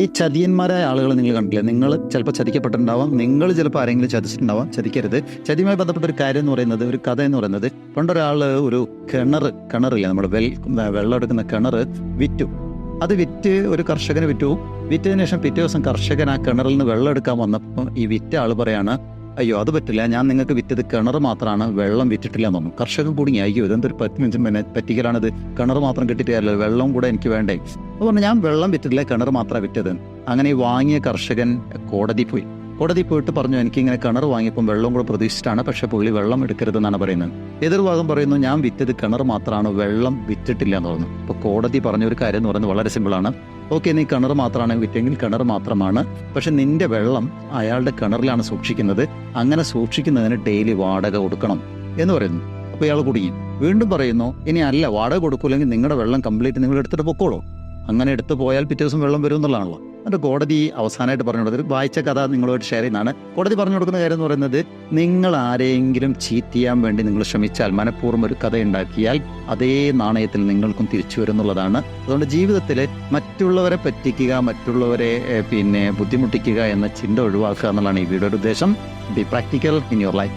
ഈ ചതിയന്മാരായ ആളുകൾ നിങ്ങൾ കണ്ടില്ല, നിങ്ങൾ ചിലപ്പോൾ ചതിക്കപ്പെട്ടിട്ടുണ്ടാവാം, നിങ്ങൾ ചിലപ്പോൾ ആരെങ്കിലും ചതിച്ചിട്ടുണ്ടാവാം. ചതിക്കരുത്. ചതിയുമായി ബന്ധപ്പെട്ട ഒരു കാര്യം എന്ന് പറയുന്നത്, ഒരു കഥ എന്ന് പറയുന്നത്, പണ്ടൊരാൾ ഒരു കിണറില്ല, നമ്മൾ വെള്ളം എടുക്കുന്ന കിണർ വിറ്റു. അത് വിറ്റ് ഒരു കർഷകന് വിറ്റു. വിറ്റതിന് ശേഷം പിറ്റേ ദിവസം കർഷകൻ ആ കിണറിൽ നിന്ന് വെള്ളം എടുക്കാൻ വന്നപ്പോൾ ഈ വിറ്റ ആൾ പറയാണ്, അയ്യോ അത് പറ്റില്ല, ഞാൻ നിങ്ങൾക്ക് വിറ്റത് കിണർ മാത്രമാണ്, വെള്ളം വിറ്റിട്ടില്ല എന്ന് പറഞ്ഞു. കർഷകൻ കൂടി അയ്യോ ഇതെന്തൊരു പറ്റിക്കലാണിത്, കിണർ മാത്രം കിട്ടിയിട്ടില്ല, വെള്ളം കൂടെ എനിക്ക് വേണ്ടേ. അപ്പോൾ പറഞ്ഞു, ഞാൻ വെള്ളം വിറ്റിട്ടില്ല, കിണർ മാത്രമാണ് വിറ്റത്. അങ്ങനെ ഈ വാങ്ങിയ കർഷകൻ കോടതി പോയിട്ട് പറഞ്ഞു, എനിക്കിങ്ങനെ കിണർ വാങ്ങിയപ്പോൾ വെള്ളം കൂടെ പ്രതീക്ഷിച്ചിട്ടാണ്, പക്ഷെ പുള്ളി വെള്ളം എടുക്കരുതെന്നാണ് പറയുന്നത്. എതിർഭാഗം പറയുന്നു, ഞാൻ വിറ്റത് കിണർ മാത്രമാണ്, വെള്ളം വിറ്റിട്ടില്ല എന്ന് പറഞ്ഞു. അപ്പോൾ കോടതി പറഞ്ഞ ഒരു കാര്യം എന്ന് പറയുന്നത് വളരെ സിമ്പിളാണ്. ഓക്കെ, നീ കിണർ മാത്രമാണ് വിറ്റെങ്കിൽ കിണർ മാത്രമാണ്, പക്ഷെ നിന്റെ വെള്ളം അയാളുടെ കിണറിലാണ് സൂക്ഷിക്കുന്നത്, അങ്ങനെ സൂക്ഷിക്കുന്നതിന് ഡെയിലി വാടക കൊടുക്കണം എന്ന് പറയുന്നു. അപ്പോൾ ഇയാൾ കുടുങ്ങി. വീണ്ടും പറയുന്നു, ഇനി അല്ല, വാടക കൊടുക്കൂല്ലെങ്കിൽ നിങ്ങളുടെ വെള്ളം കംപ്ലീറ്റ് നിങ്ങൾ എടുത്തിട്ട് പൊക്കോളൂ, അങ്ങനെ എടുത്തു പോയാൽ പിറ്റേ ദിവസം വെള്ളം വരും എന്നുള്ളതാണല്ലോ. എന്നിട്ട് കോടതി അവസാനമായിട്ട് പറഞ്ഞു കൊടുത്തത്, വായിച്ച കഥ നിങ്ങളോട് ഷെയർ ചെയ്യുന്നതാണ്. കോടതി പറഞ്ഞു കൊടുക്കുന്ന കാര്യം എന്ന് പറയുന്നത്, നിങ്ങൾ ആരെങ്കിലും ചീറ്റ് ചെയ്യാൻ വേണ്ടി നിങ്ങൾ ശ്രമിച്ചാൽ, മനഃപൂർവ്വം ഒരു കഥ ഉണ്ടാക്കിയാൽ അതേ നാണയത്തിൽ നിങ്ങൾക്കും തിരിച്ചു വരും എന്നുള്ളതാണ്. അതുകൊണ്ട് ജീവിതത്തിൽ മറ്റുള്ളവരെ പറ്റിക്കുക, മറ്റുള്ളവരെ ബുദ്ധിമുട്ടിക്കുക എന്ന ചിന്ത ഒഴിവാക്കുക എന്നുള്ളതാണ് ഈ വീഡിയോയുടെ ഉദ്ദേശം. B practical in your life.